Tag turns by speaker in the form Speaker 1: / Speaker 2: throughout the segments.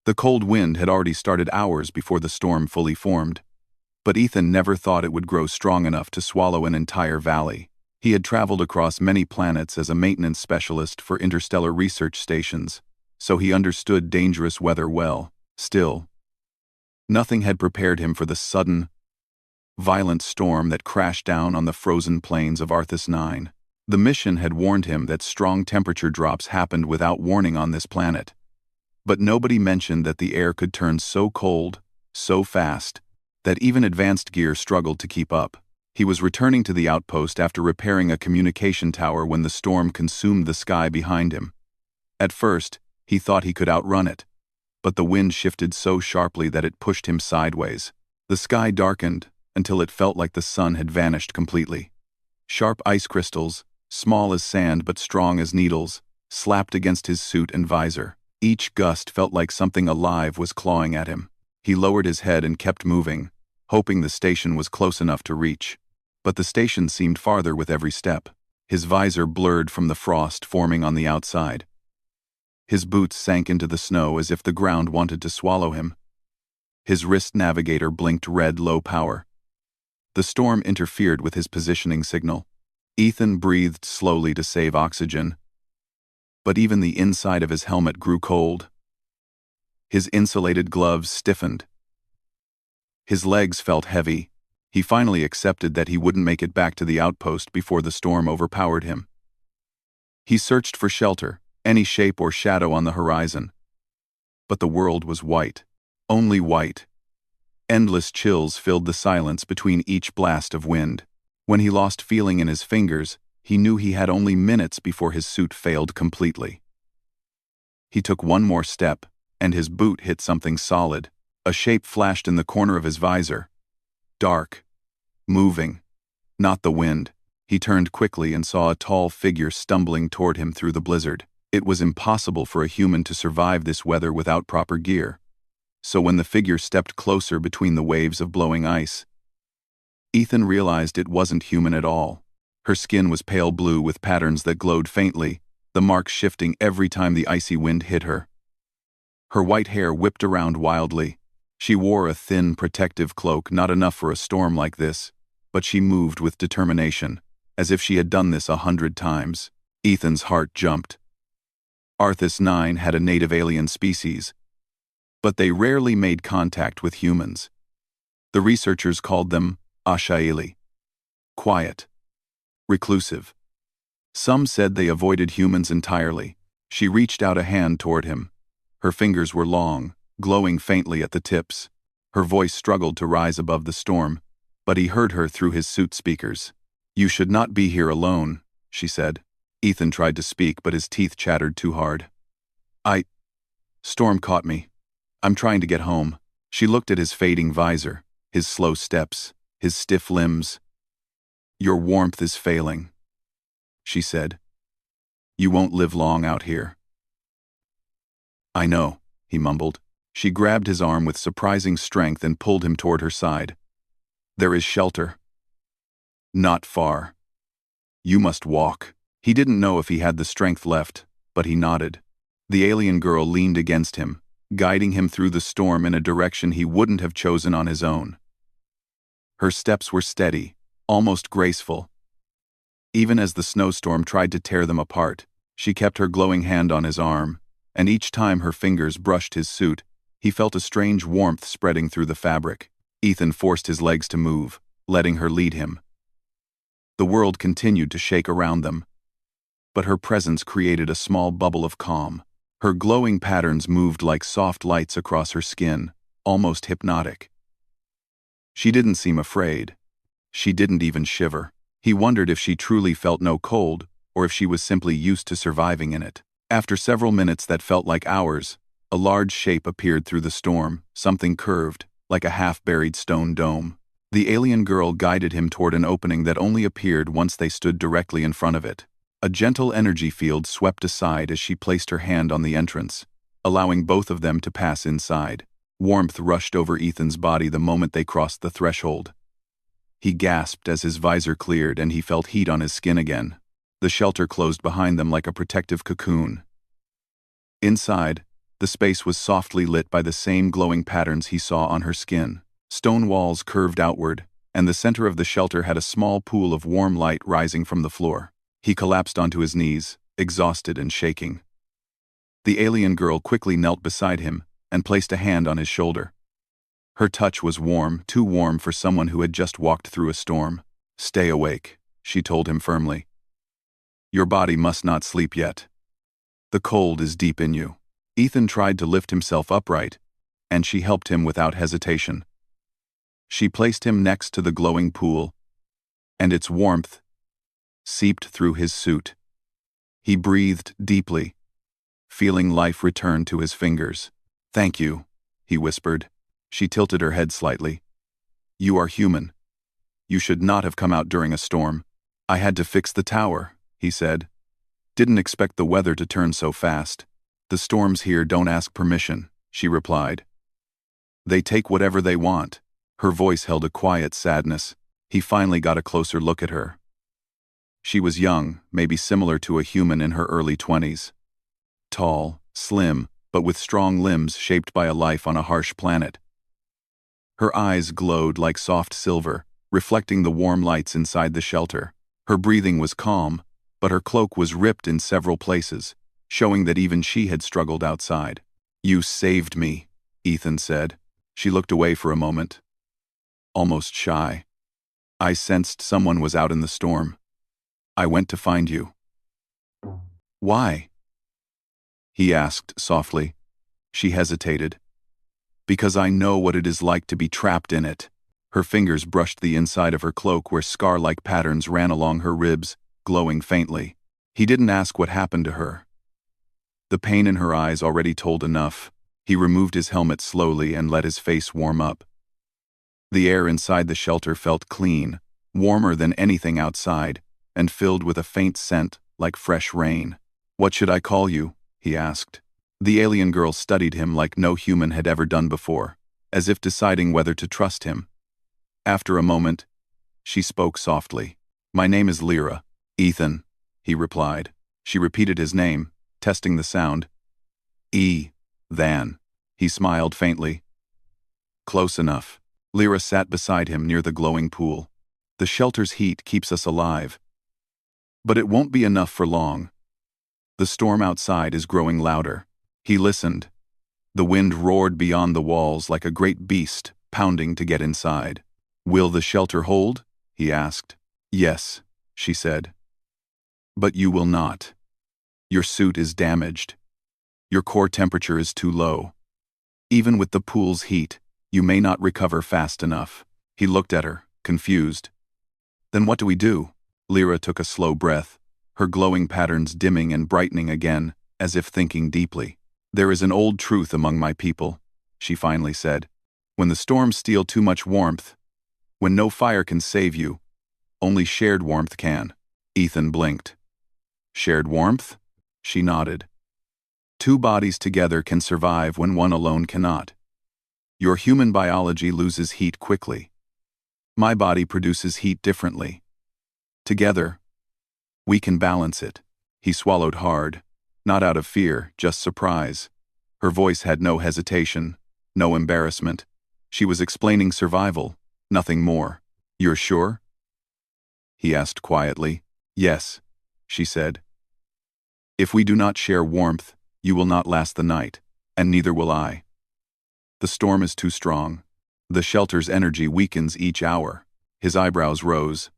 Speaker 1: The cold wind had already started hours before the storm fully formed. But Ethan never thought it would grow strong enough to swallow an entire valley. He had traveled across many planets as a maintenance specialist for interstellar research stations, so he understood dangerous weather well. Still, nothing had prepared him for the sudden, violent storm that crashed down on the frozen plains of Arthas 9. The mission had warned him that strong temperature drops happened without warning on this planet. But nobody mentioned that the air could turn so cold, so fast, that even advanced gear struggled to keep up. He was returning to the outpost after repairing a communication tower when the storm consumed the sky behind him. At first, he thought he could outrun it, but the wind shifted so sharply that it pushed him sideways. The sky darkened until it felt like the sun had vanished completely. Sharp ice crystals, small as sand but strong as needles, slapped against his suit and visor. Each gust felt like something alive was clawing at him. He lowered his head and kept moving, hoping the station was close enough to reach. But the station seemed farther with every step. His visor blurred from the frost forming on the outside. His boots sank into the snow as if the ground wanted to swallow him. His wrist navigator blinked red low power. The storm interfered with his positioning signal. Ethan breathed slowly to save oxygen. But even the inside of his helmet grew cold. His insulated gloves stiffened. His legs felt heavy. He finally accepted that he wouldn't make it back to the outpost before the storm overpowered him. He searched for shelter, any shape or shadow on the horizon. But the world was white. Only white. Endless chills filled the silence between each blast of wind. When he lost feeling in his fingers, he knew he had only minutes before his suit failed completely. He took one more step, and his boot hit something solid. A shape flashed in the corner of his visor. Dark. Moving. Not the wind. He turned quickly and saw a tall figure stumbling toward him through the blizzard. It was impossible for a human to survive this weather without proper gear. So when the figure stepped closer between the waves of blowing ice, Ethan realized it wasn't human at all. Her skin was pale blue with patterns that glowed faintly, the marks shifting every time the icy wind hit her. Her white hair whipped around wildly. She wore a thin, protective cloak, not enough for a storm like this, but she moved with determination, as if she had done this 100 times. Ethan's heart jumped. Arthas 9 had a native alien species, but they rarely made contact with humans. The researchers called them Ashaeli. Quiet. Reclusive. Some said they avoided humans entirely. She reached out a hand toward him. Her fingers were long, glowing faintly at the tips. Her voice struggled to rise above the storm, but he heard her through his suit speakers. "You should not be here alone," she said. Ethan tried to speak, but his teeth chattered too hard. Storm caught me. I'm trying to get home." She looked at his fading visor, his slow steps, his stiff limbs. "Your warmth is failing," she said. "You won't live long out here." "I know," he mumbled. She grabbed his arm with surprising strength and pulled him toward her side. "There is shelter." "Not far. You must walk." He didn't know if he had the strength left, but he nodded. The alien girl leaned against him, guiding him through the storm in a direction he wouldn't have chosen on his own. Her steps were steady, almost graceful. Even as the snowstorm tried to tear them apart, she kept her glowing hand on his arm, and each time her fingers brushed his suit, he felt a strange warmth spreading through the fabric. Ethan forced his legs to move, letting her lead him. The world continued to shake around them, but her presence created a small bubble of calm. Her glowing patterns moved like soft lights across her skin, almost hypnotic. She didn't seem afraid. She didn't even shiver. He wondered if she truly felt no cold, or if she was simply used to surviving in it. After several minutes that felt like hours, a large shape appeared through the storm, something curved, like a half-buried stone dome. The alien girl guided him toward an opening that only appeared once they stood directly in front of it. A gentle energy field swept aside as she placed her hand on the entrance, allowing both of them to pass inside. Warmth rushed over Ethan's body the moment they crossed the threshold. He gasped as his visor cleared and he felt heat on his skin again. The shelter closed behind them like a protective cocoon. Inside, The space was softly lit by the same glowing patterns he saw on her skin. Stone walls curved outward, and the center of the shelter had a small pool of warm light rising from the floor. He collapsed onto his knees, exhausted and shaking. The alien girl quickly knelt beside him and placed a hand on his shoulder. Her touch was warm, too warm for someone who had just walked through a storm. "Stay awake," she told him firmly. "Your body must not sleep yet. The cold is deep in you." Ethan tried to lift himself upright, and she helped him without hesitation. She placed him next to the glowing pool, and its warmth seeped through his suit. He breathed deeply, feeling life return to his fingers. "Thank you," he whispered. She tilted her head slightly. "You are human. You should not have come out during a storm." "I had to fix the tower," he said. "Didn't expect the weather to turn so fast." "The storms here don't ask permission," she replied. "They take whatever they want." Her voice held a quiet sadness. He finally got a closer look at her. She was young, maybe similar to a human in her early 20s. Tall, slim, but with strong limbs shaped by a life on a harsh planet. Her eyes glowed like soft silver, reflecting the warm lights inside the shelter. Her breathing was calm, but her cloak was ripped in several places, showing that even she had struggled outside. "You saved me," Ethan said. She looked away for a moment, almost shy. "I sensed someone was out in the storm. I went to find you." "Why?" he asked softly. She hesitated. "Because I know what it is like to be trapped in it." Her fingers brushed the inside of her cloak where scar-like patterns ran along her ribs, glowing faintly. He didn't ask what happened to her. The pain in her eyes already told enough. He removed his helmet slowly and let his face warm up. The air inside the shelter felt clean, warmer than anything outside, and filled with a faint scent like fresh rain. "What should I call you?" he asked. The alien girl studied him like no human had ever done before, as if deciding whether to trust him. After a moment, she spoke softly. "My name is Lyra." "Ethan," he replied. She repeated his name, testing the sound. "Than." He smiled faintly. "Close enough." Lyra sat beside him near the glowing pool. "The shelter's heat keeps us alive. But it won't be enough for long. The storm outside is growing louder." He listened. The wind roared beyond the walls like a great beast pounding to get inside. "Will the shelter hold?" he asked. "Yes," she said. "But you will not. Your suit is damaged. Your core temperature is too low. Even with the pool's heat, you may not recover fast enough." He looked at her, confused. "Then what do we do?" Lyra took a slow breath, her glowing patterns dimming and brightening again, as if thinking deeply. "There is an old truth among my people," she finally said. "When the storms steal too much warmth, when no fire can save you, only shared warmth can." Ethan blinked. "Shared warmth?" She nodded. "Two bodies together can survive when one alone cannot. Your human biology loses heat quickly. My body produces heat differently. Together, we can balance it." He swallowed hard, not out of fear, just surprise. Her voice had no hesitation, no embarrassment. She was explaining survival, nothing more. "You're sure?" he asked quietly. "Yes," she said. "If we do not share warmth, you will not last the night, and neither will I. The storm is too strong. The shelter's energy weakens each hour." His eyebrows rose.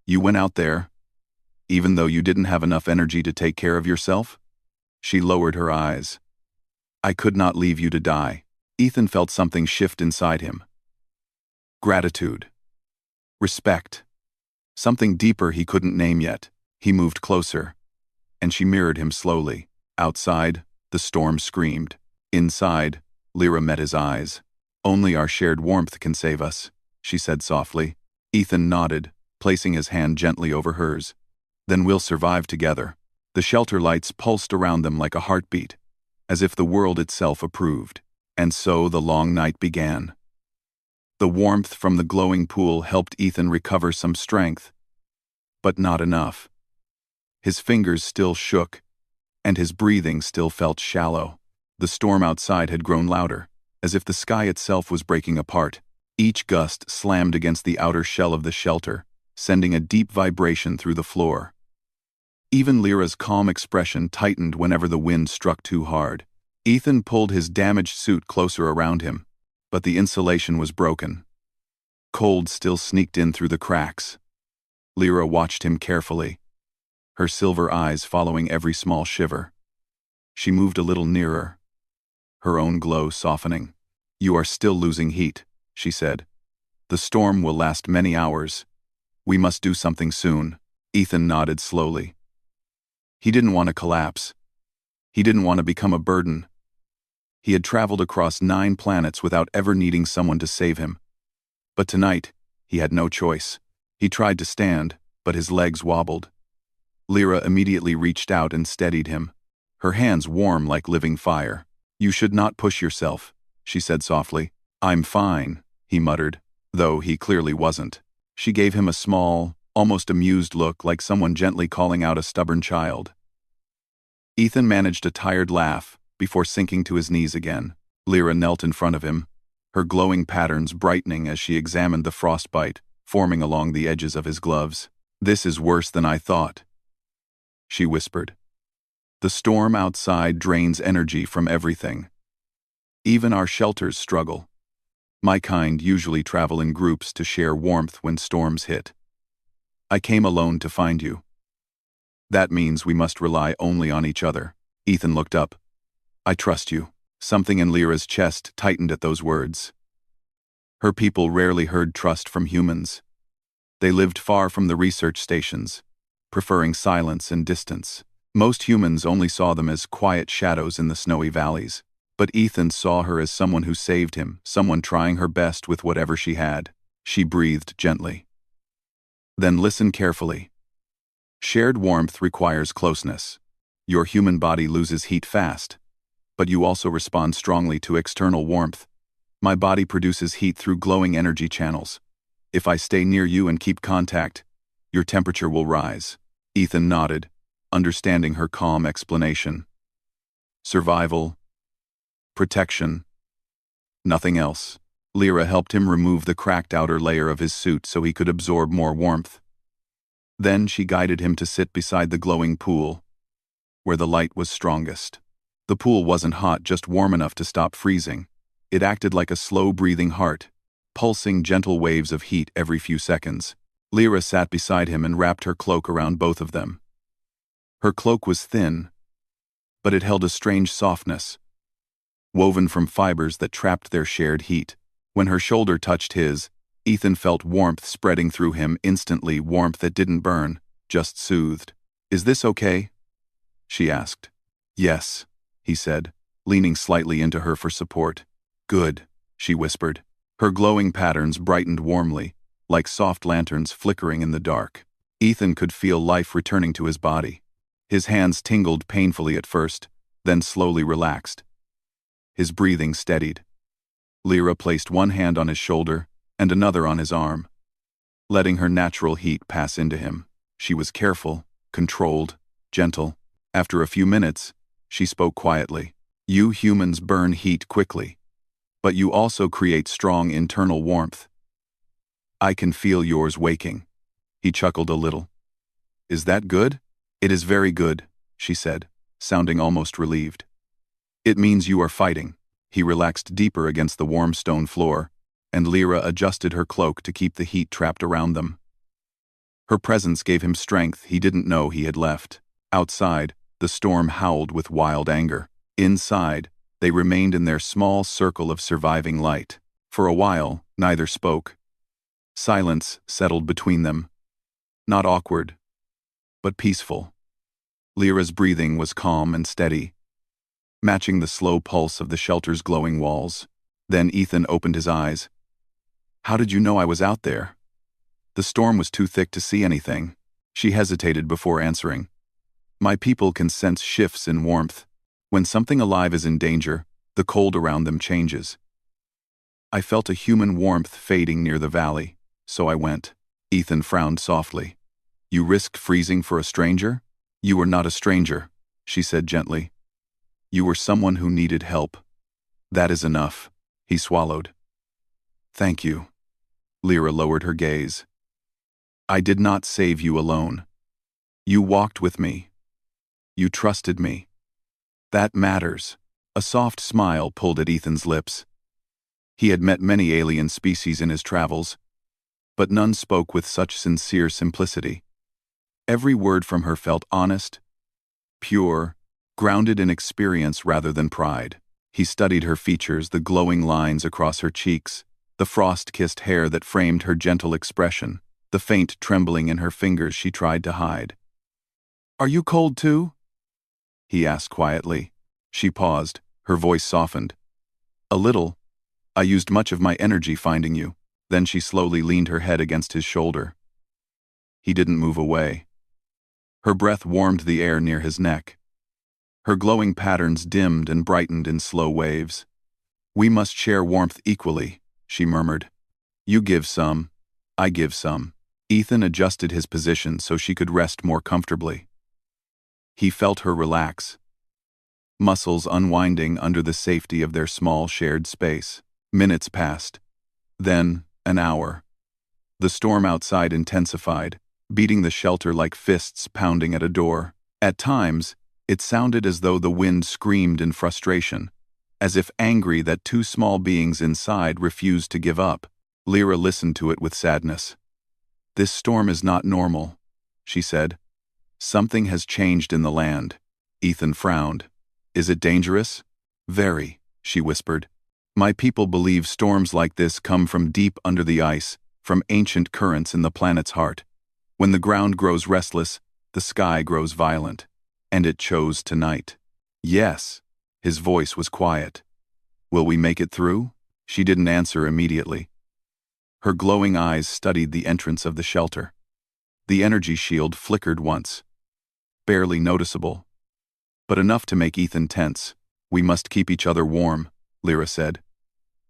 Speaker 1: "You went out there, even though you didn't have enough energy to take care of yourself?" She lowered her eyes. "I could not leave you to die." Ethan felt something shift inside him. Gratitude. Respect. Something deeper he couldn't name yet. He moved closer, and she mirrored him slowly. Outside, the storm screamed. Inside, Lyra met his eyes. "Only our shared warmth can save us," she said softly. Ethan nodded, placing his hand gently over hers. "Then we'll survive together." The shelter lights pulsed around them like a heartbeat, as if the world itself approved. And so the long night began. The warmth from the glowing pool helped Ethan recover some strength, but not enough. His fingers still shook, and his breathing still felt shallow. The storm outside had grown louder, as if the sky itself was breaking apart. Each gust slammed against the outer shell of the shelter, sending a deep vibration through the floor. Even Lyra's calm expression tightened whenever the wind struck too hard. Ethan pulled his damaged suit closer around him, but the insulation was broken. Cold still sneaked in through the cracks. Lyra watched him carefully, her silver eyes following every small shiver. She moved a little nearer, her own glow softening. "You are still losing heat," she said. "The storm will last many hours. We must do something soon." Ethan nodded slowly. He didn't want to collapse. He didn't want to become a burden. He had traveled across 9 planets without ever needing someone to save him. But tonight, he had no choice. He tried to stand, but his legs wobbled. Lyra immediately reached out and steadied him, her hands warm like living fire. "You should not push yourself," she said softly. "I'm fine," he muttered, though he clearly wasn't. She gave him a small, almost amused look, like someone gently calling out a stubborn child. Ethan managed a tired laugh before sinking to his knees again. Lyra knelt in front of him, her glowing patterns brightening as she examined the frostbite forming along the edges of his gloves. "This is worse than I thought," she whispered. "The storm outside drains energy from everything. Even our shelters struggle. My kind usually travel in groups to share warmth when storms hit. I came alone to find you. That means we must rely only on each other." Ethan looked up. "I trust you." Something in Lyra's chest tightened at those words. Her people rarely heard trust from humans. They lived far from the research stations, preferring silence and distance. Most humans only saw them as quiet shadows in the snowy valleys. But Ethan saw her as someone who saved him, someone trying her best with whatever she had. She breathed gently. "Then listen carefully. Shared warmth requires closeness. Your human body loses heat fast, but you also respond strongly to external warmth. My body produces heat through glowing energy channels. If I stay near you and keep contact, your temperature will rise." Ethan nodded, understanding her calm explanation. "Survival, protection, nothing else." Lyra helped him remove the cracked outer layer of his suit so he could absorb more warmth. Then she guided him to sit beside the glowing pool, where the light was strongest. The pool wasn't hot, just warm enough to stop freezing. It acted like a slow-breathing heart, pulsing gentle waves of heat every few seconds. Lyra sat beside him and wrapped her cloak around both of them. Her cloak was thin, but it held a strange softness, woven from fibers that trapped their shared heat. When her shoulder touched his, Ethan felt warmth spreading through him instantly, warmth that didn't burn, just soothed. "Is this okay?" she asked. "Yes," he said, leaning slightly into her for support. "Good," she whispered. Her glowing patterns brightened warmly, like soft lanterns flickering in the dark. Ethan could feel life returning to his body. His hands tingled painfully at first, then slowly relaxed. His breathing steadied. Lyra placed one hand on his shoulder and another on his arm, letting her natural heat pass into him. She was careful, controlled, gentle. After a few minutes, she spoke quietly. "You humans burn heat quickly, but you also create strong internal warmth. I can feel yours waking." He chuckled a little. "Is that good?" "It is very good," she said, sounding almost relieved. "It means you are fighting." He relaxed deeper against the warm stone floor, and Lyra adjusted her cloak to keep the heat trapped around them. Her presence gave him strength he didn't know he had left. Outside, the storm howled with wild anger. Inside, they remained in their small circle of surviving light. For a while, neither spoke. Silence settled between them. Not awkward, but peaceful. Lyra's breathing was calm and steady, matching the slow pulse of the shelter's glowing walls. Then Ethan opened his eyes. "How did you know I was out there?" "The storm was too thick to see anything." She hesitated before answering. "My people can sense shifts in warmth. When something alive is in danger, the cold around them changes. I felt a human warmth fading near the valley, so I went." Ethan frowned softly. "You risked freezing for a stranger?" "You were not a stranger," she said gently. You were someone who needed help. That is enough. He swallowed. Thank you. Lyra lowered her gaze. I did not save you alone. You walked with me. You trusted me. That matters. A soft smile pulled at Ethan's lips. He had met many alien species in his travels, but none spoke with such sincere simplicity. Every word from her felt honest, pure, grounded in experience rather than pride. He studied her features, the glowing lines across her cheeks, the frost-kissed hair that framed her gentle expression, the faint trembling in her fingers she tried to hide. Are you cold too? He asked quietly. She paused, her voice softened. A little. I used much of my energy finding you. Then she slowly leaned her head against his shoulder. He didn't move away. Her breath warmed the air near his neck. Her glowing patterns dimmed and brightened in slow waves. We must share warmth equally, she murmured. You give some, I give some. Ethan adjusted his position so she could rest more comfortably. He felt her relax, muscles unwinding under the safety of their small shared space. Minutes passed. Then, an hour. The storm outside intensified, beating the shelter like fists pounding at a door. At times, it sounded as though the wind screamed in frustration, as if angry that two small beings inside refused to give up. Lyra listened to it with sadness. This storm is not normal, she said. Something has changed in the land. Ethan frowned. Is it dangerous? Very, she whispered. My people believe storms like this come from deep under the ice, from ancient currents in the planet's heart. When the ground grows restless, the sky grows violent. And it chose tonight. Yes. His voice was quiet. Will we make it through? She didn't answer immediately. Her glowing eyes studied the entrance of the shelter. The energy shield flickered once. Barely noticeable, but enough to make Ethan tense. We must keep each other warm, Lyra said.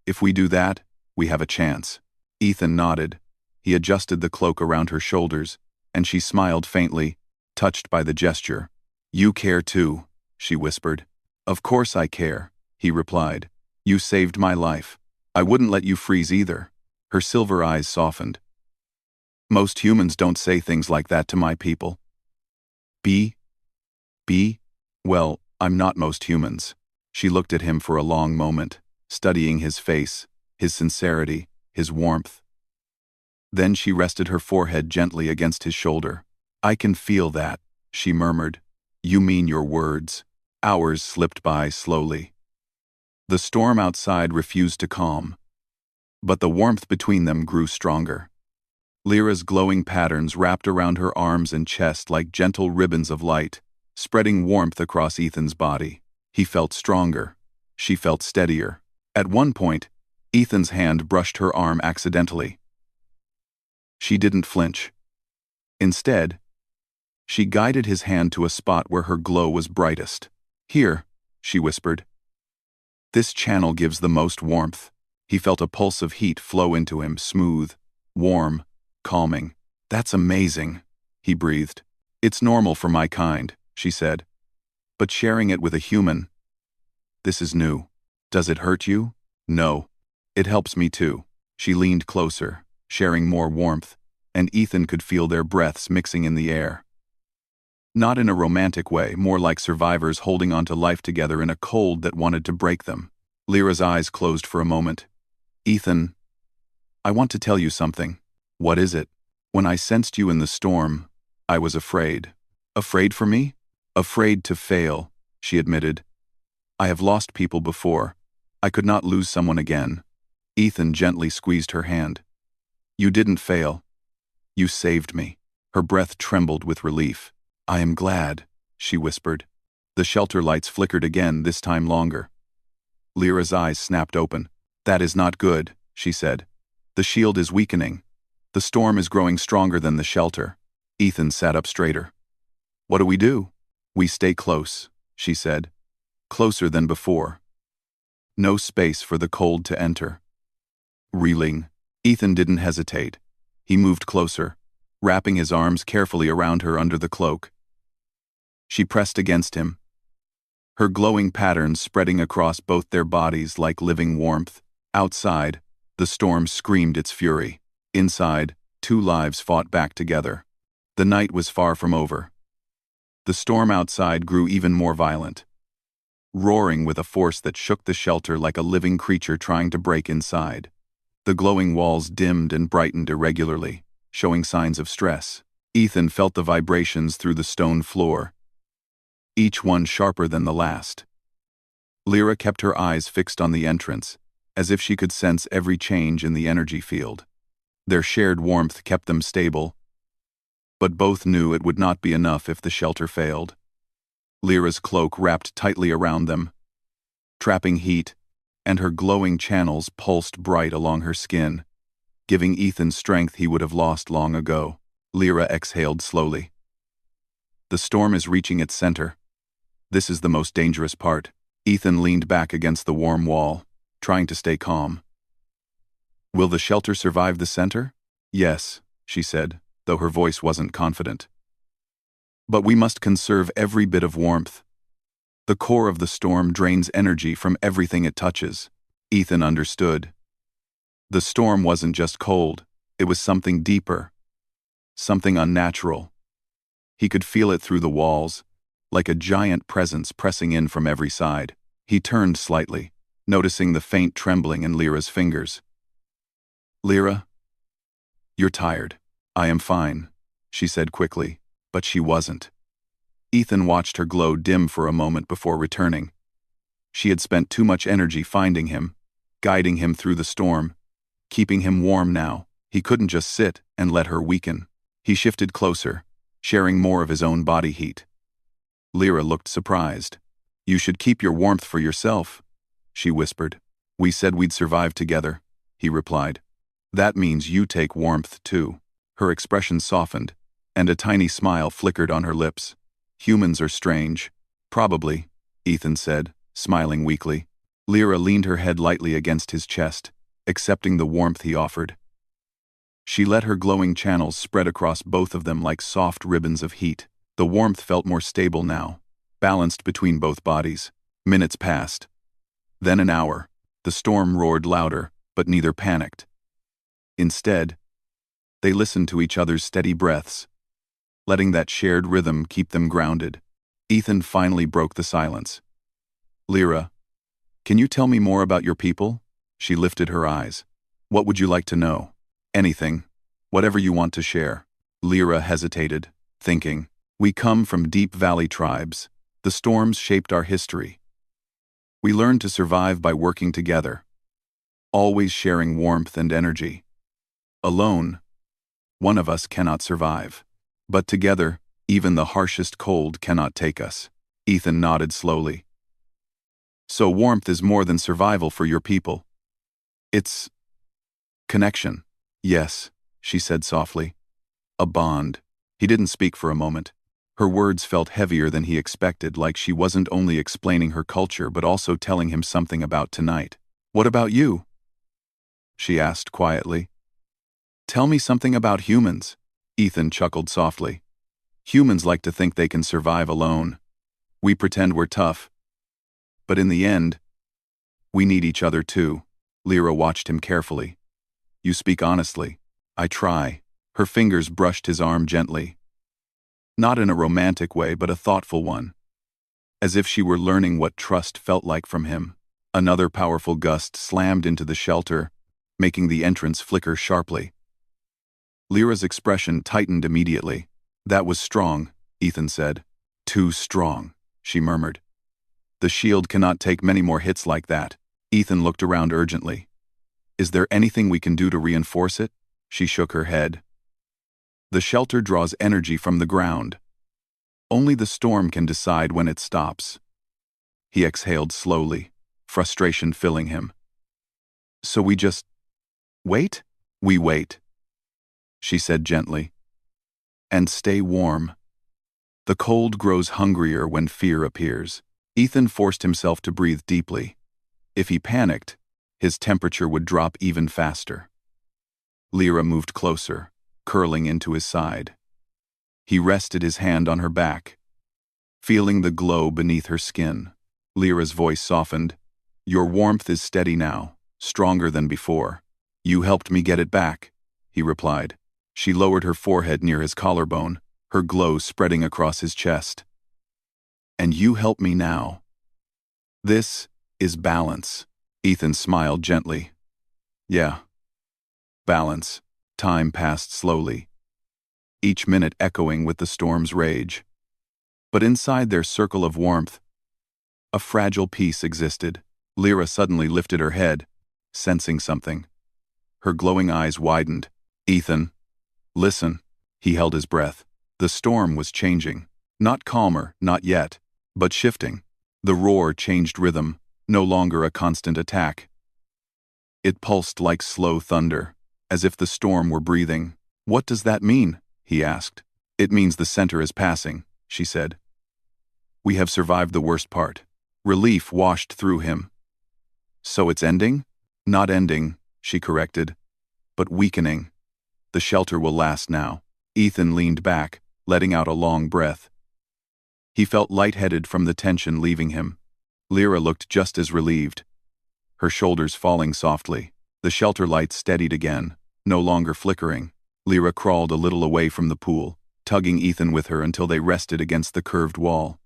Speaker 1: If we do that, we have a chance. Ethan nodded. He adjusted the cloak around her shoulders, and she smiled faintly, touched by the gesture. You care too, she whispered. Of course I care, he replied. You saved my life. I wouldn't let you freeze either. Her silver eyes softened. Most humans don't say things like that to my people. Well, I'm not most humans. She looked at him for a long moment, studying his face, his sincerity, his warmth. Then she rested her forehead gently against his shoulder. I can feel that, she murmured. You mean your words. Hours slipped by slowly. The storm outside refused to calm, but the warmth between them grew stronger. Lyra's glowing patterns wrapped around her arms and chest like gentle ribbons of light, spreading warmth across Ethan's body. He felt stronger. She felt steadier. At one point, Ethan's hand brushed her arm accidentally. She didn't flinch. Instead, she guided his hand to a spot where her glow was brightest. Here, she whispered. This channel gives the most warmth. He felt a pulse of heat flow into him, smooth, warm, calming. That's amazing, he breathed. It's normal for my kind, she said. But sharing it with a human, this is new. Does it hurt you? No. It helps me too. She leaned closer, sharing more warmth, and Ethan could feel their breaths mixing in the air. Not in a romantic way, more like survivors holding on to life together in a cold that wanted to break them. Lyra's eyes closed for a moment. Ethan, I want to tell you something. What is it? When I sensed you in the storm, I was afraid. Afraid for me? Afraid to fail, she admitted. I have lost people before. I could not lose someone again. Ethan gently squeezed her hand. You didn't fail. You saved me. Her breath trembled with relief. I am glad, she whispered. The shelter lights flickered again, this time longer. Lyra's eyes snapped open. That is not good, she said. The shield is weakening. The storm is growing stronger than the shelter. Ethan sat up straighter. What do we do? We stay close, she said. Closer than before. No space for the cold to enter. Reeling, Ethan didn't hesitate. He moved closer, wrapping his arms carefully around her under the cloak. She pressed against him. her glowing patterns spreading across both their bodies like living warmth. Outside, the storm screamed its fury. Inside, two lives fought back together. The night was far from over. The storm outside grew even more violent, roaring with a force that shook the shelter like a living creature trying to break inside. The glowing walls dimmed and brightened irregularly, showing signs of stress. Ethan felt the vibrations through the stone floor, each one sharper than the last. Lyra kept her eyes fixed on the entrance, as if she could sense every change in the energy field. Their shared warmth kept them stable, but both knew it would not be enough if the shelter failed. Lyra's cloak wrapped tightly around them, trapping heat, and her glowing channels pulsed bright along her skin, giving Ethan strength he would have lost long ago. Lyra exhaled slowly. The storm is reaching its center. This is the most dangerous part. Ethan leaned back against the warm wall, trying to stay calm. Will the shelter survive the center? Yes, she said, though her voice wasn't confident. But we must conserve every bit of warmth. The core of the storm drains energy from everything it touches. Ethan understood. The storm wasn't just cold, it was something deeper, something unnatural. He could feel it through the walls, like a giant presence pressing in from every side. He turned slightly, noticing the faint trembling in Lyra's fingers. Lyra, you're tired. I am fine, she said quickly, but she wasn't. Ethan watched her glow dim for a moment before returning. She had spent too much energy finding him, guiding him through the storm, keeping him warm now. He couldn't just sit and let her weaken. He shifted closer, sharing more of his own body heat. Lyra looked surprised. You should keep your warmth for yourself, she whispered. We said we'd survive together, he replied. That means you take warmth too. Her expression softened, and a tiny smile flickered on her lips. Humans are strange. Probably, Ethan said, smiling weakly. Lyra leaned her head lightly against his chest, accepting the warmth he offered. She let her glowing channels spread across both of them like soft ribbons of heat. The warmth felt more stable now, balanced between both bodies. Minutes passed. Then an hour. The storm roared louder, but neither panicked. Instead, they listened to each other's steady breaths, letting that shared rhythm keep them grounded. Ethan finally broke the silence. Lyra, can you tell me more about your people? She lifted her eyes. What would you like to know? Anything. Whatever you want to share. Lyra hesitated, thinking. We come from deep valley tribes. The storms shaped our history. We learned to survive by working together, always sharing warmth and energy. Alone, one of us cannot survive. But together, even the harshest cold cannot take us. Ethan nodded slowly. So warmth is more than survival for your people. It's connection. Yes, she said softly. A bond. He didn't speak for a moment. Her words felt heavier than he expected, like she wasn't only explaining her culture but also telling him something about tonight. What about you? She asked quietly. Tell me something about humans. Ethan chuckled softly. Humans like to think they can survive alone. We pretend we're tough. But in the end, we need each other too. Lyra watched him carefully. You speak honestly. I try. Her fingers brushed his arm gently. Not in a romantic way, but a thoughtful one. As if she were learning what trust felt like from him. Another powerful gust slammed into the shelter, making the entrance flicker sharply. Lyra's expression tightened immediately. That was strong, Ethan said. Too strong, she murmured. The shield cannot take many more hits like that. Ethan looked around urgently. Is there anything we can do to reinforce it? She shook her head. The shelter draws energy from the ground. Only the storm can decide when it stops. He exhaled slowly, frustration filling him. So we just wait? We wait, she said gently. And stay warm. The cold grows hungrier when fear appears. Ethan forced himself to breathe deeply. If he panicked, his temperature would drop even faster. Lyra moved closer, curling into his side. He rested his hand on her back, feeling the glow beneath her skin. Lyra's voice softened. Your warmth is steady now, stronger than before. You helped me get it back, he replied. She lowered her forehead near his collarbone, her glow spreading across his chest. And you help me now. This is balance. Ethan smiled gently. Yeah. Balance. Time passed slowly, each minute echoing with the storm's rage. But inside their circle of warmth, a fragile peace existed. Lyra suddenly lifted her head, sensing something. Her glowing eyes widened. Ethan, listen. He held his breath. The storm was changing. Not calmer, not yet, but shifting. The roar changed rhythm, no longer a constant attack. It pulsed like slow thunder, as if the storm were breathing. What does that mean? He asked. It means the center is passing, she said. We have survived the worst part. Relief washed through him. So it's ending? Not ending, she corrected, but weakening. The shelter will last now. Ethan leaned back, letting out a long breath. He felt lightheaded from the tension leaving him. Lyra looked just as relieved, her shoulders falling softly. The shelter light steadied again, no longer flickering. Lyra crawled a little away from the pool, tugging Ethan with her until they rested against the curved wall.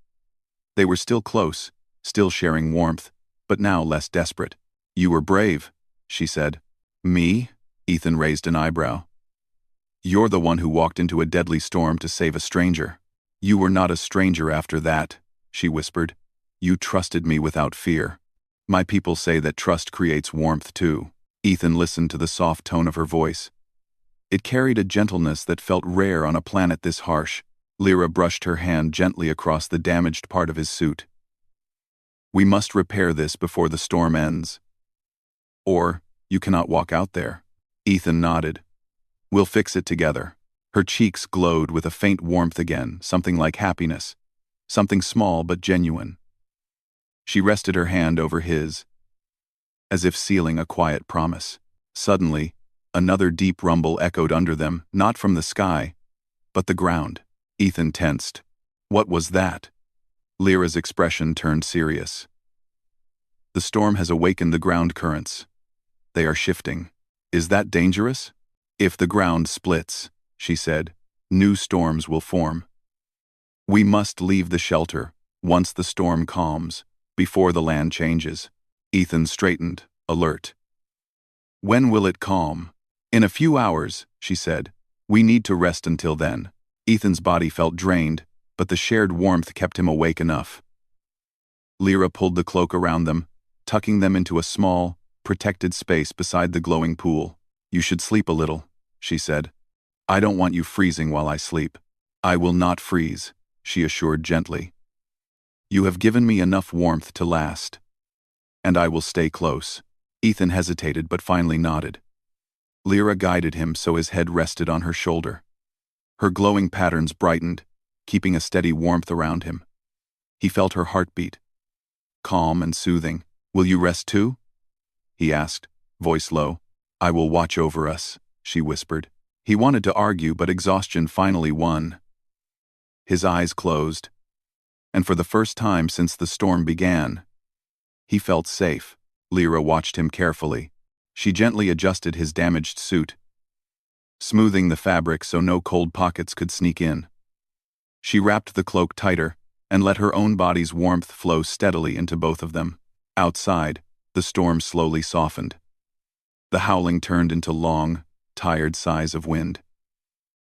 Speaker 1: They were still close, still sharing warmth, but now less desperate. You were brave, she said. Me? Ethan raised an eyebrow. You're the one who walked into a deadly storm to save a stranger. You were not a stranger after that, she whispered. You trusted me without fear. My people say that trust creates warmth too. Ethan listened to the soft tone of her voice. It carried a gentleness that felt rare on a planet this harsh. Lyra brushed her hand gently across the damaged part of his suit. We must repair this before the storm ends. Or, you cannot walk out there. Ethan nodded. We'll fix it together. Her cheeks glowed with a faint warmth again, something like happiness. Something small but genuine. She rested her hand over his, as if sealing a quiet promise. Suddenly, another deep rumble echoed under them, not from the sky, but the ground. Ethan tensed. What was that? Lyra's expression turned serious. The storm has awakened the ground currents. They are shifting. Is that dangerous? If the ground splits, she said, new storms will form. We must leave the shelter, once the storm calms, before the land changes. Ethan straightened, alert. When will it calm? In a few hours, she said. We need to rest until then. Ethan's body felt drained, but the shared warmth kept him awake enough. Lyra pulled the cloak around them, tucking them into a small, protected space beside the glowing pool. You should sleep a little, she said. I don't want you freezing while I sleep. I will not freeze, she assured gently. You have given me enough warmth to last. And I will stay close. Ethan hesitated but finally nodded. Lyra guided him so his head rested on her shoulder. Her glowing patterns brightened, keeping a steady warmth around him. He felt her heartbeat. Calm and soothing. Will you rest too? He asked, voice low. I will watch over us, she whispered. He wanted to argue, but exhaustion finally won. His eyes closed, and for the first time since the storm began, he felt safe. Lyra watched him carefully. She gently adjusted his damaged suit, smoothing the fabric so no cold pockets could sneak in. She wrapped the cloak tighter and let her own body's warmth flow steadily into both of them. Outside, the storm slowly softened. The howling turned into long, tired sighs of wind.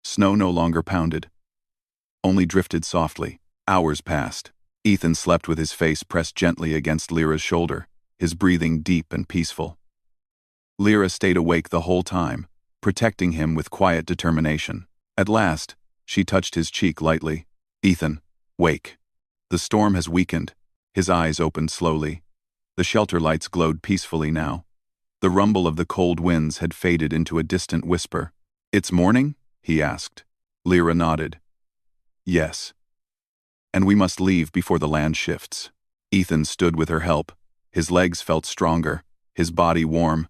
Speaker 1: Snow no longer pounded, only drifted softly. Hours passed. Ethan slept with his face pressed gently against Lyra's shoulder, his breathing deep and peaceful. Lyra stayed awake the whole time, protecting him with quiet determination. At last, she touched his cheek lightly. Ethan, wake. The storm has weakened. His eyes opened slowly. The shelter lights glowed peacefully now. The rumble of the cold winds had faded into a distant whisper. It's morning? He asked. Lyra nodded. Yes. And we must leave before the land shifts. Ethan stood with her help. His legs felt stronger, his body warm.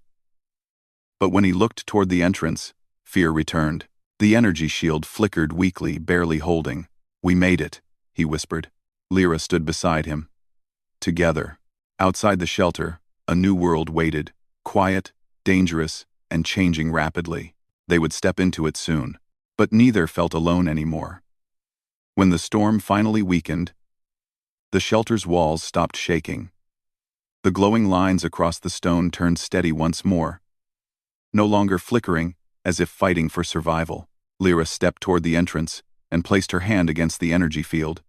Speaker 1: But when he looked toward the entrance, fear returned. The energy shield flickered weakly, barely holding. We made it, he whispered. Lyra stood beside him. Together. Outside the shelter, a new world waited, quiet, dangerous, and changing rapidly. They would step into it soon. But neither felt alone anymore. When the storm finally weakened, the shelter's walls stopped shaking. The glowing lines across the stone turned steady once more, no longer flickering, as if fighting for survival. Lyra stepped toward the entrance and placed her hand against the energy field.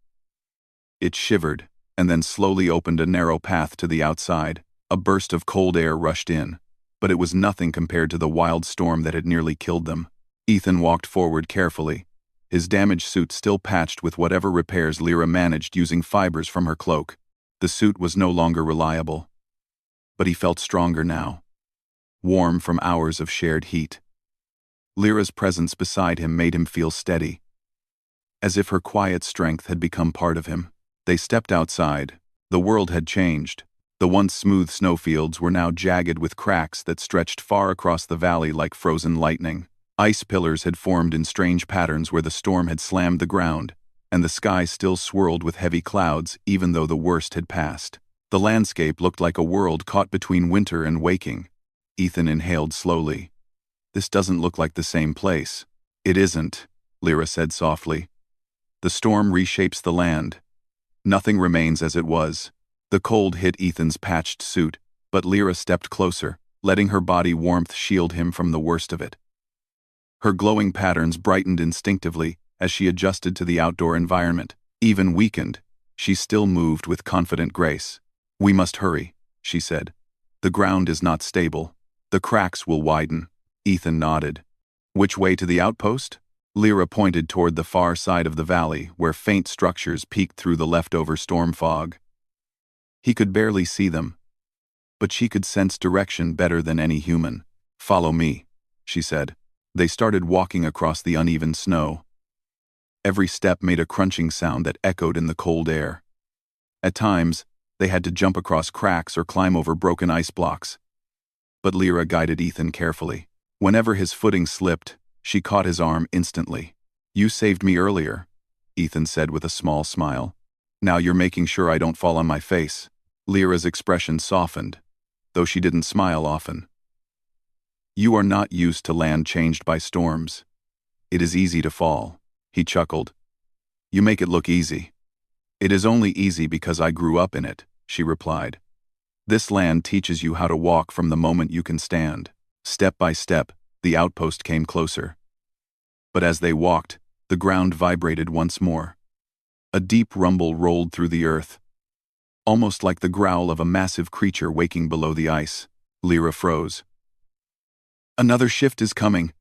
Speaker 1: It shivered, and then slowly opened a narrow path to the outside. A burst of cold air rushed in, but it was nothing compared to the wild storm that had nearly killed them. Ethan walked forward carefully, his damaged suit still patched with whatever repairs Lyra managed using fibers from her cloak. The suit was no longer reliable. But he felt stronger now, warm from hours of shared heat. Lyra's presence beside him made him feel steady, as if her quiet strength had become part of him. They stepped outside. The world had changed. The once smooth snowfields were now jagged with cracks that stretched far across the valley like frozen lightning. Ice pillars had formed in strange patterns where the storm had slammed the ground, and the sky still swirled with heavy clouds even though the worst had passed. The landscape looked like a world caught between winter and waking. Ethan inhaled slowly. This doesn't look like the same place. It isn't, Lyra said softly. The storm reshapes the land. Nothing remains as it was. The cold hit Ethan's patched suit, but Lyra stepped closer, letting her body warmth shield him from the worst of it. Her glowing patterns brightened instinctively as she adjusted to the outdoor environment. Even weakened, she still moved with confident grace. "We must hurry," she said. "The ground is not stable. The cracks will widen." Ethan nodded. "Which way to the outpost?" Lyra pointed toward the far side of the valley, where faint structures peeked through the leftover storm fog. He could barely see them, but she could sense direction better than any human. "Follow me," she said. They started walking across the uneven snow. Every step made a crunching sound that echoed in the cold air. At times, they had to jump across cracks or climb over broken ice blocks. But Lyra guided Ethan carefully. Whenever his footing slipped, she caught his arm instantly. "You saved me earlier," Ethan said with a small smile. "Now you're making sure I don't fall on my face." Lyra's expression softened, though she didn't smile often. "You are not used to land changed by storms. It is easy to fall," he chuckled. "You make it look easy." "It is only easy because I grew up in it," she replied. "This land teaches you how to walk from the moment you can stand." Step by step, the outpost came closer. But as they walked, the ground vibrated once more. A deep rumble rolled through the earth, almost like the growl of a massive creature waking below the ice. Lyra froze. "Another shift is coming.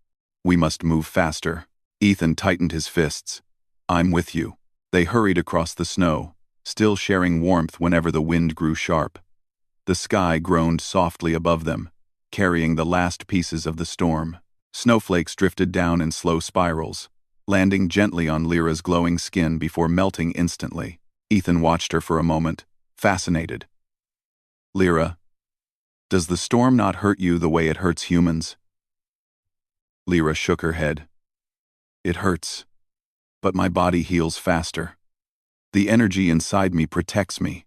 Speaker 1: We must move faster." Ethan tightened his fists. "I'm with you." They hurried across the snow, still sharing warmth whenever the wind grew sharp. The sky groaned softly above them, carrying the last pieces of the storm. Snowflakes drifted down in slow spirals, landing gently on Lyra's glowing skin before melting instantly. Ethan watched her for a moment, fascinated. "Lyra, does the storm not hurt you the way it hurts humans?" Lyra shook her head. "It hurts, but my body heals faster. The energy inside me protects me."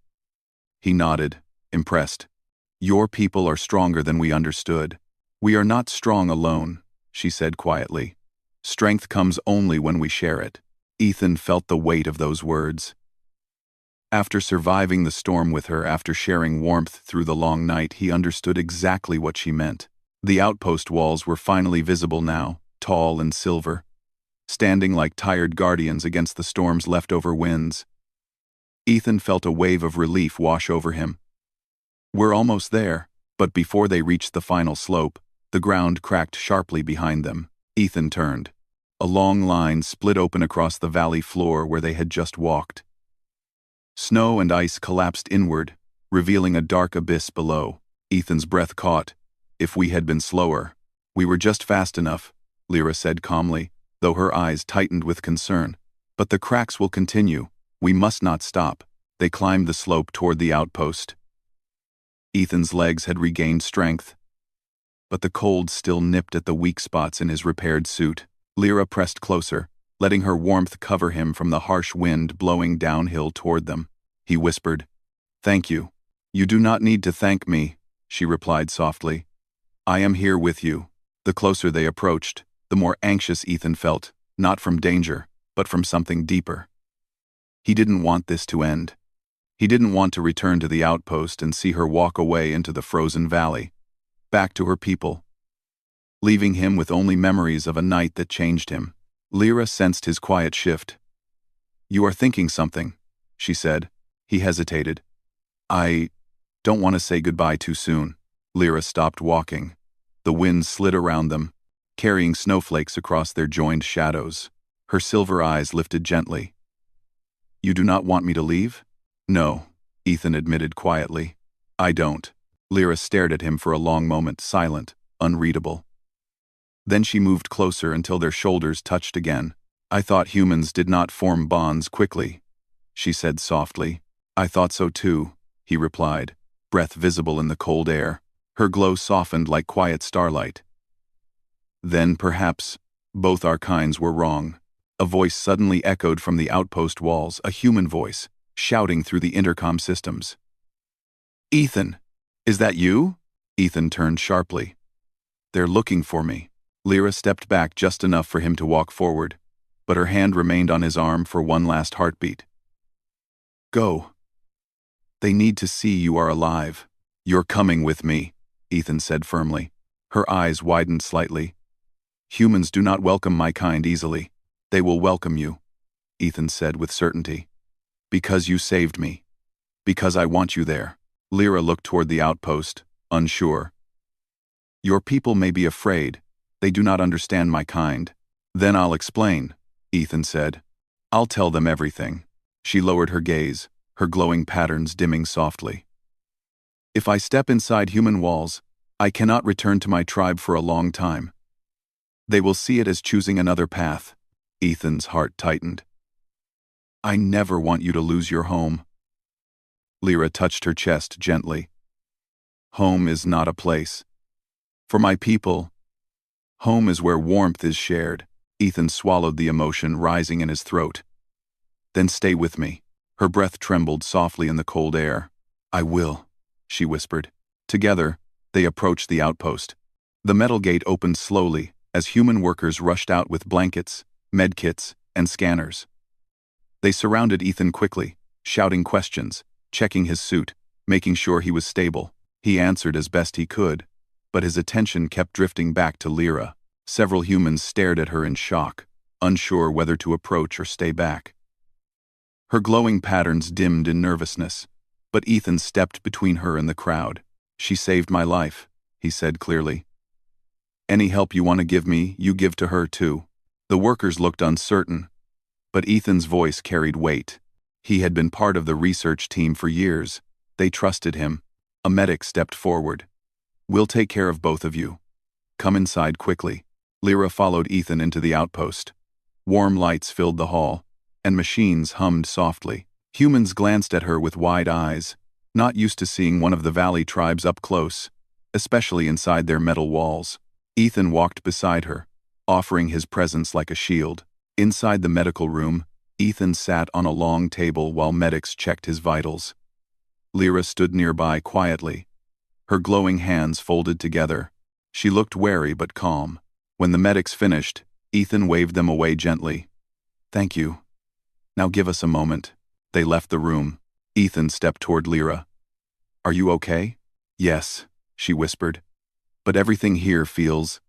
Speaker 1: He nodded, impressed. "Your people are stronger than we understood." "We are not strong alone," she said quietly. "Strength comes only when we share it." Ethan felt the weight of those words. After surviving the storm with her, after sharing warmth through the long night, he understood exactly what she meant. The outpost walls were finally visible now, tall and silver, standing like tired guardians against the storm's leftover winds. Ethan felt a wave of relief wash over him. "We're almost there." But before they reached the final slope, the ground cracked sharply behind them. Ethan turned. A long line split open across the valley floor where they had just walked. Snow and ice collapsed inward, revealing a dark abyss below. Ethan's breath caught. "If we had been slower." "We were just fast enough," Lyra said calmly, though her eyes tightened with concern. "But the cracks will continue. We must not stop." They climbed the slope toward the outpost. Ethan's legs had regained strength, but the cold still nipped at the weak spots in his repaired suit. Lyra pressed closer, letting her warmth cover him from the harsh wind blowing downhill toward them. He whispered, Thank you. You do not need to thank me, she replied softly. I am here with you. The closer they approached, the more anxious Ethan felt, not from danger, but from something deeper. He didn't want this to end. He didn't want to return to the outpost and see her walk away into the frozen valley, back to her people, leaving him with only memories of a night that changed him. Lyra sensed his quiet shift. You are thinking something, she said. He hesitated. I don't want to say goodbye too soon. Lyra stopped walking. The wind slid around them, carrying snowflakes across their joined shadows. Her silver eyes lifted gently. You do not want me to leave? No, Ethan admitted quietly. I don't. Lyra stared at him for a long moment, silent, unreadable. Then she moved closer until their shoulders touched again. I thought humans did not form bonds quickly, she said softly. I thought so too, he replied, breath visible in the cold air. Her glow softened like quiet starlight. Then, perhaps, both our kinds were wrong. A voice suddenly echoed from the outpost walls, a human voice, shouting through the intercom systems. Ethan, is that you? Ethan turned sharply. They're looking for me. Lyra stepped back just enough for him to walk forward, but her hand remained on his arm for one last heartbeat. Go. They need to see you are alive. You're coming with me, Ethan said firmly. Her eyes widened slightly. Humans do not welcome my kind easily. They will welcome you, Ethan said with certainty. Because you saved me. Because I want you there. Lyra looked toward the outpost, unsure. Your people may be afraid. They do not understand my kind. Then I'll explain, Ethan said. I'll tell them everything. She lowered her gaze, her glowing patterns dimming softly. If I step inside human walls, I cannot return to my tribe for a long time. They will see it as choosing another path. Ethan's heart tightened. I never want you to lose your home. Lyra touched her chest gently. Home is not a place. For my people, home is where warmth is shared. Ethan swallowed the emotion rising in his throat. Then stay with me. Her breath trembled softly in the cold air. I will, she whispered. Together, they approached the outpost. The metal gate opened slowly as human workers rushed out with blankets, medkits, and scanners. They surrounded Ethan quickly, shouting questions, checking his suit, making sure he was stable. He answered as best he could, but his attention kept drifting back to Lyra. Several humans stared at her in shock, unsure whether to approach or stay back. Her glowing patterns dimmed in nervousness, but Ethan stepped between her and the crowd. She saved my life, he said clearly. Any help you want to give me, you give to her too. The workers looked uncertain, but Ethan's voice carried weight. He had been part of the research team for years. They trusted him. A medic stepped forward. We'll take care of both of you. Come inside quickly. Lyra followed Ethan into the outpost. Warm lights filled the hall, and machines hummed softly. Humans glanced at her with wide eyes, not used to seeing one of the valley tribes up close, especially inside their metal walls. Ethan walked beside her, offering his presence like a shield. Inside the medical room, Ethan sat on a long table while medics checked his vitals. Lyra stood nearby quietly, her glowing hands folded together. She looked wary but calm. When the medics finished, Ethan waved them away gently. Thank you. Now give us a moment. They left the room. Ethan stepped toward Lyra. Are you okay? Yes, she whispered. But everything here feels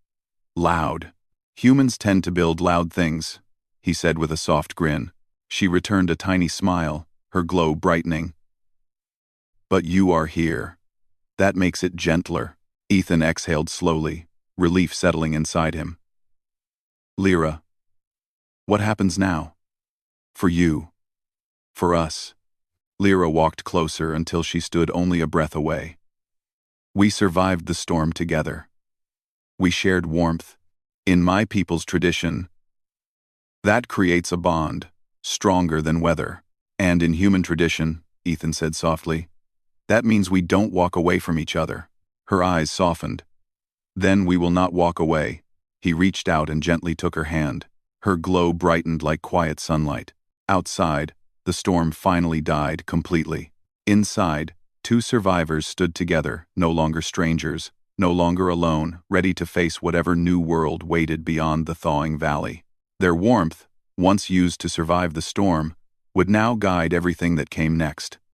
Speaker 1: loud. Humans tend to build loud things, he said with a soft grin. She returned a tiny smile, her glow brightening. But you are here. That makes it gentler. Ethan exhaled slowly, relief settling inside him. Lyra, what happens now? For you. For us. Lyra walked closer until she stood only a breath away. We survived the storm together. We shared warmth. In my people's tradition, that creates a bond, stronger than weather. And in human tradition, Ethan said softly, that means we don't walk away from each other. Her eyes softened. Then we will not walk away. He reached out and gently took her hand. Her glow brightened like quiet sunlight. Outside, the storm finally died completely. Inside, two survivors stood together, no longer strangers, no longer alone, ready to face whatever new world waited beyond the thawing valley. Their warmth, once used to survive the storm, would now guide everything that came next.